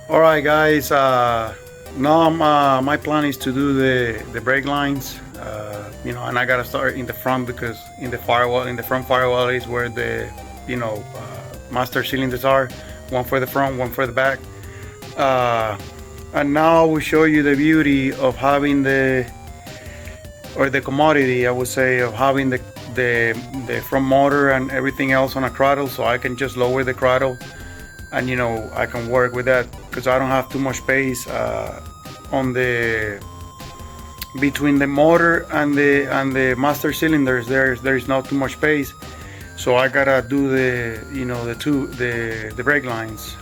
All right, guys. Now my plan is to do the brake lines. And I gotta start in the front because in the front firewall is where the master cylinders are. One for the front, one for the back. And now I will show you the beauty of having the commodity, I would say, of having the front motor and everything else on a cradle, so I can just lower the cradle and I can work with that because I don't have too much space on the between the motor and the master cylinders. There's not too much space, so I gotta do the brake lines.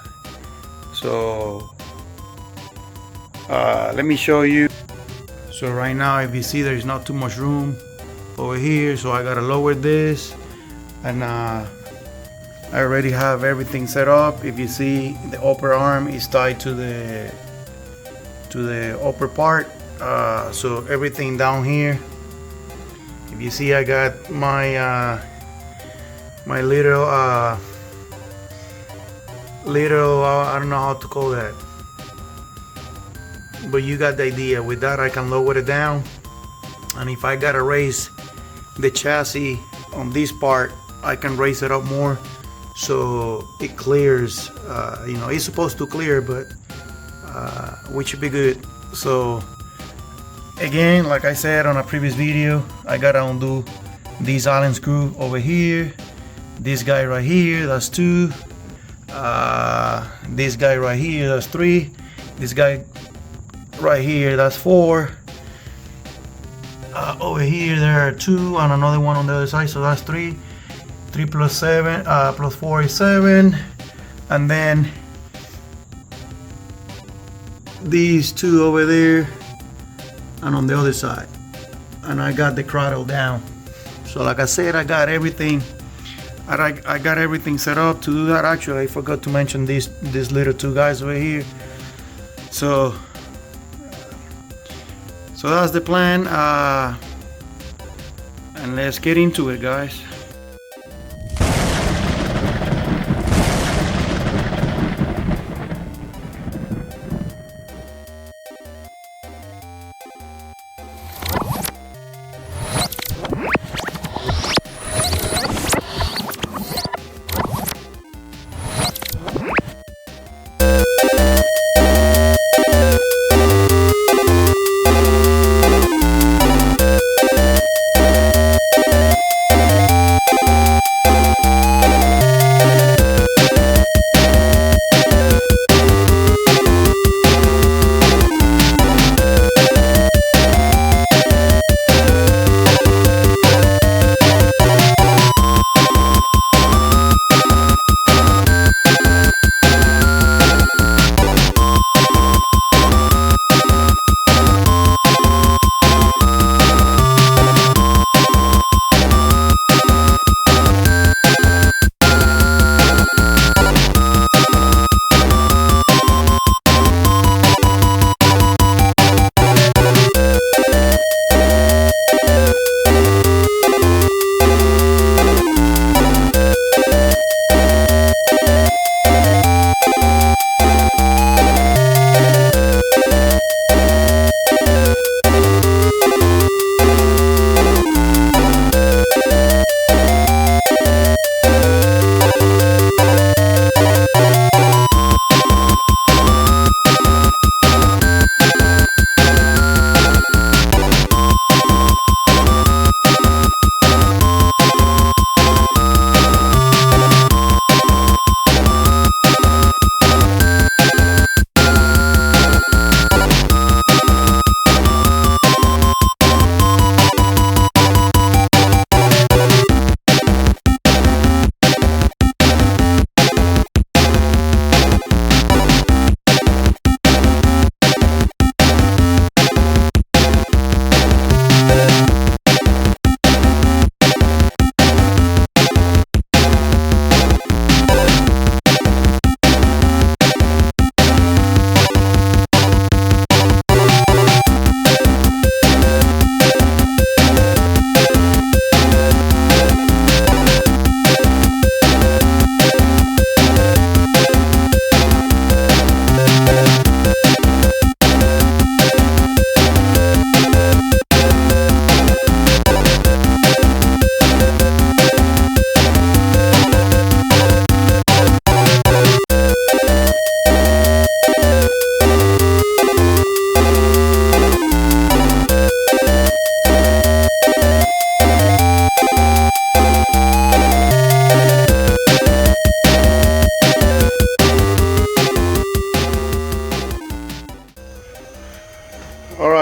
So let me show you. So right now, if you see, there's not too much room over here, so I gotta lower this, and I already have everything set up. If you see, the upper arm is tied to the upper part, so everything down here. If you see, I got my my little I don't know how to call that, but you got the idea. With that, I can lower it down, and if I gotta raise the chassis on this part, I can raise it up more so it clears. It's supposed to clear, but which should be good. So again, like I said on a previous video, I gotta undo this Allen screw over here, this guy right here, that's 2, this guy right here, that's 3, this guy right here, that's 4. Over here there are 2 and another one on the other side, so that's 3. 3 plus 7 plus 4 is 7, and then these 2 over there and on the other side, and I got the cradle down. So like I said, I got everything. I got everything set up to do that. Actually, I forgot to mention these little 2 guys over here. So that's the plan, and let's get into it, guys.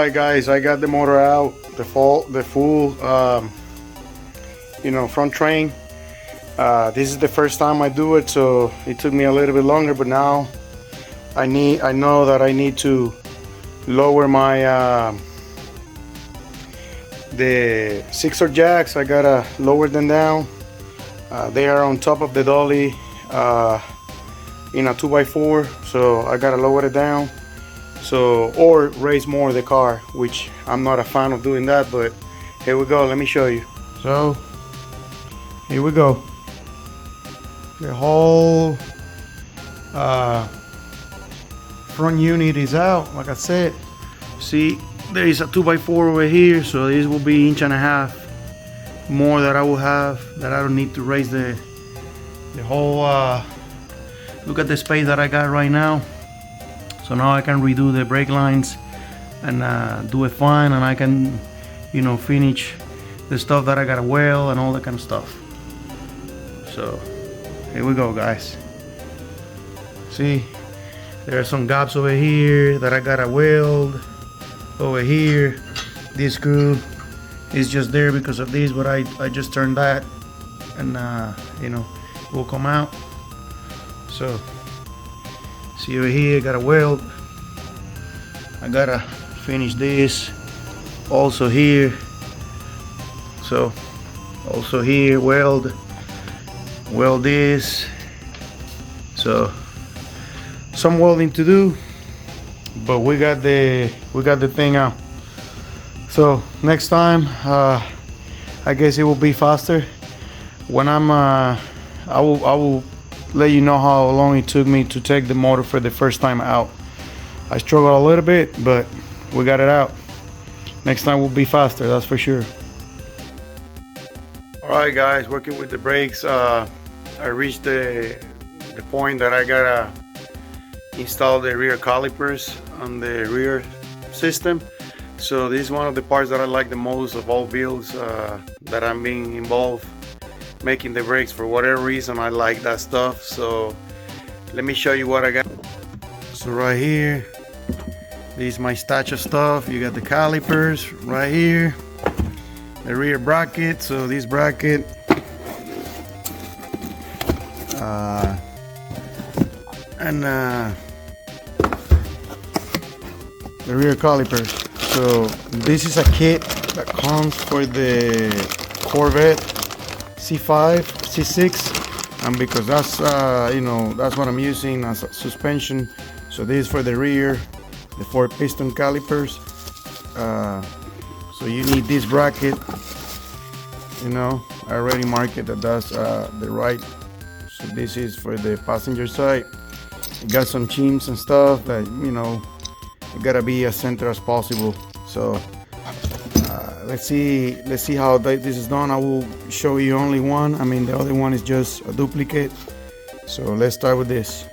Alright guys, I got the motor out, the full you know, front train. This is the first time I do it, so it took me a little bit longer, but now I know that I need to lower my the 6-or jacks. I gotta lower them down. They are on top of the dolly in a 2x4, so I gotta lower it down, so, or raise more the car, which I'm not a fan of doing that, but here we go. Let me show you. So here we go. The whole front unit is out. Like I said, see, there is a 2x4 over here, so this will be 1.5 inches more that I will have, that I don't need to raise the whole look at the space that I got right now. So now I can redo the brake lines and do it fine, and I can, you know, finish the stuff that I gotta weld and all that kind of stuff. So here we go, guys. See, there are some gaps over here that I gotta weld. Over here, this screw is just there because of this, but I just turned that, and you know, it will come out. So see over here, I gotta weld. I gotta finish this also here. So also here, weld this. So some welding to do, but we got the thing out. So next time, I guess it will be faster. When I'm I will let you know how long it took me to take the motor for the first time out. I struggled a little bit, but we got it out. Next time will be faster, that's for sure. Alright guys, working with the brakes, I reached the point that I gotta install the rear calipers on the rear system. So this is one of the parts that I like the most of all builds that I'm being involved making the brakes. For whatever reason, I like that stuff. So let me show you what I got. So right here, this is my stash of stuff. You got the calipers right here, the rear bracket. So this bracket, and the rear calipers. So this is a kit that comes for the Corvette C5, C6, and because that's you know, that's what I'm using as a suspension. So this is for the rear, the 4-piston calipers. So you need this bracket. You know, I already marked it that that's the right. So this is for the passenger side. It got some chims and stuff that, you know, it gotta be as center as possible. So let's see how this is done. I will show you only one. I mean, the other one is just a duplicate. So let's start with this.